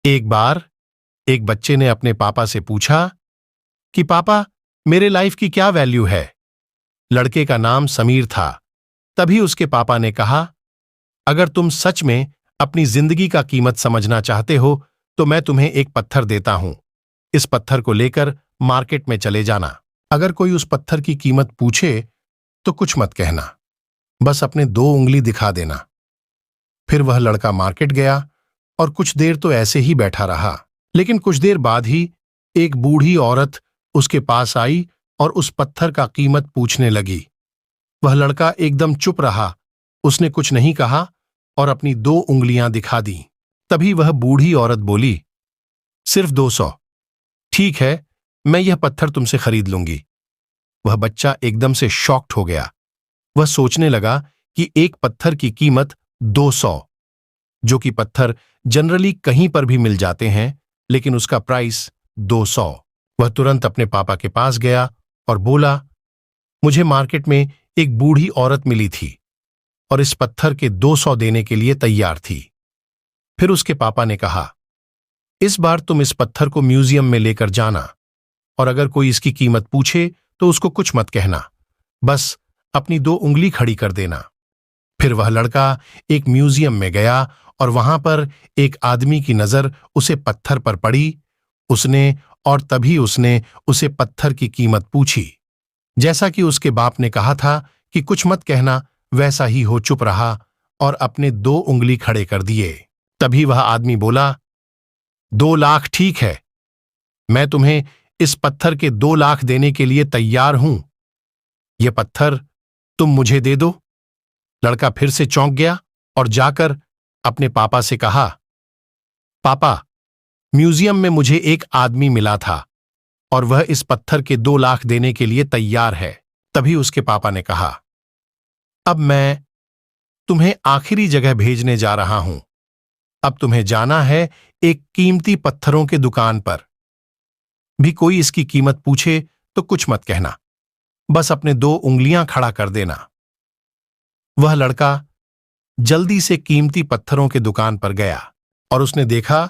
एक बार एक बच्चे ने अपने पापा से पूछा कि पापा, मेरे लाइफ की क्या वैल्यू है। लड़के का नाम समीर था। तभी उसके पापा ने कहा, अगर तुम सच में अपनी जिंदगी का कीमत समझना चाहते हो तो मैं तुम्हें एक पत्थर देता हूं। इस पत्थर को लेकर मार्केट में चले जाना। अगर कोई उस पत्थर की कीमत पूछे तो कुछ मत कहना, बस अपने 2 उंगली दिखा देना। फिर वह लड़का मार्केट गया और कुछ देर तो ऐसे ही बैठा रहा, लेकिन कुछ देर बाद ही एक बूढ़ी औरत उसके पास आई और उस पत्थर का कीमत पूछने लगी। वह लड़का एकदम चुप रहा, उसने कुछ नहीं कहा और अपनी 2 उंगलियां दिखा दी। तभी वह बूढ़ी औरत बोली, सिर्फ 200। ठीक है, मैं यह पत्थर तुमसे खरीद लूंगी। वह बच्चा एकदम से शॉक्ड हो गया। वह सोचने लगा कि एक पत्थर की कीमत 200, जो कि पत्थर जनरली कहीं पर भी मिल जाते हैं, लेकिन उसका प्राइस 200। वह तुरंत अपने पापा के पास गया और बोला, मुझे मार्केट में एक बूढ़ी औरत मिली थी और इस पत्थर के 200 देने के लिए तैयार थी। फिर उसके पापा ने कहा, इस बार तुम इस पत्थर को म्यूजियम में लेकर जाना और अगर कोई इसकी कीमत पूछे तो उसको कुछ मत कहना, बस अपनी 2 उंगली खड़ी कर देना। फिर वह लड़का एक म्यूजियम में गया और वहां पर एक आदमी की नजर उसे पत्थर पर पड़ी। तभी उसने उसे पत्थर की कीमत पूछी। जैसा कि उसके बाप ने कहा था कि कुछ मत कहना, वैसा ही हो चुप रहा और अपने 2 उंगली खड़े कर दिए। तभी वह आदमी बोला, 2 लाख ठीक है, मैं तुम्हें इस पत्थर के 2 लाख देने के लिए तैयार हूं। यह पत्थर तुम मुझे दे दो। लड़का फिर से चौंक गया और जाकर अपने पापा से कहा, पापा, म्यूजियम में मुझे एक आदमी मिला था और वह इस पत्थर के 2 लाख देने के लिए तैयार है। तभी उसके पापा ने कहा, अब मैं तुम्हें आखिरी जगह भेजने जा रहा हूं। अब तुम्हें जाना है एक कीमती पत्थरों के दुकान पर। भी कोई इसकी कीमत पूछे तो कुछ मत कहना, बस अपने 2 उंगलियां खड़ा कर देना। वह लड़का जल्दी से कीमती पत्थरों के दुकान पर गया और उसने देखा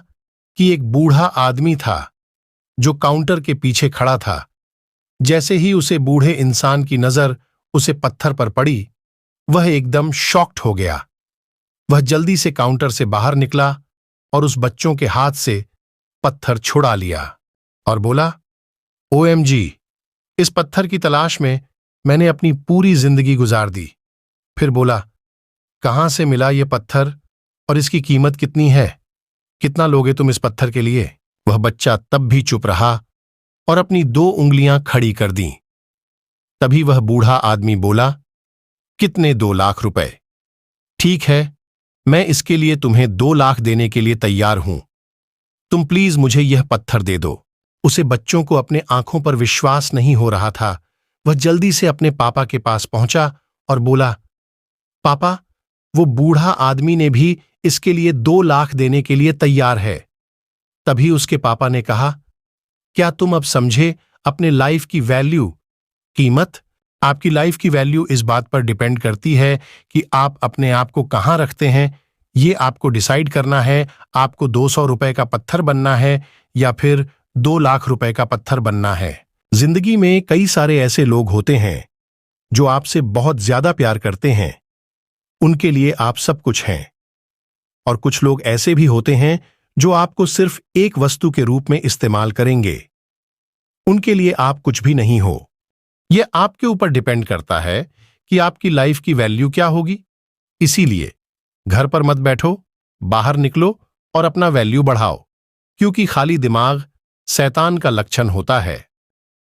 कि एक बूढ़ा आदमी था जो काउंटर के पीछे खड़ा था। जैसे ही उसे बूढ़े इंसान की नजर उसे पत्थर पर पड़ी, वह एकदम शॉक्ड हो गया। वह जल्दी से काउंटर से बाहर निकला और उस बच्चों के हाथ से पत्थर छुड़ा लिया और बोला, OMG, इस पत्थर की तलाश में मैंने अपनी पूरी जिंदगी गुजार दी। फिर बोला, कहां से मिला यह पत्थर और इसकी कीमत कितनी है? कितना लोगे तुम इस पत्थर के लिए? वह बच्चा तब भी चुप रहा और अपनी 2 उंगलियां खड़ी कर दी। तभी वह बूढ़ा आदमी बोला, कितने 2 लाख रुपए? ठीक है, मैं इसके लिए तुम्हें 2 लाख देने के लिए तैयार हूं। तुम प्लीज मुझे यह पत्थर दे दो। उसे बच्चों को अपने आंखों पर विश्वास नहीं हो रहा था। वह जल्दी से अपने पापा के पास पहुंचा और बोला, पापा, वो बूढ़ा आदमी ने भी इसके लिए 2 लाख देने के लिए तैयार है। तभी उसके पापा ने कहा, क्या तुम अब समझे अपने लाइफ की वैल्यू? कीमत? आपकी लाइफ की वैल्यू इस बात पर डिपेंड करती है कि आप अपने आप को कहां रखते हैं। ये आपको डिसाइड करना है, आपको 200 रुपए का पत्थर बनना है या फिर 2 लाख रुपए का पत्थर बनना है। जिंदगी में कई सारे ऐसे लोग होते हैं जो आपसे बहुत ज्यादा प्यार करते हैं, उनके लिए आप सब कुछ हैं। और कुछ लोग ऐसे भी होते हैं जो आपको सिर्फ एक वस्तु के रूप में इस्तेमाल करेंगे, उनके लिए आप कुछ भी नहीं हो। यह आपके ऊपर डिपेंड करता है कि आपकी लाइफ की वैल्यू क्या होगी। इसीलिए घर पर मत बैठो, बाहर निकलो और अपना वैल्यू बढ़ाओ, क्योंकि खाली दिमाग शैतान का लक्षण होता है।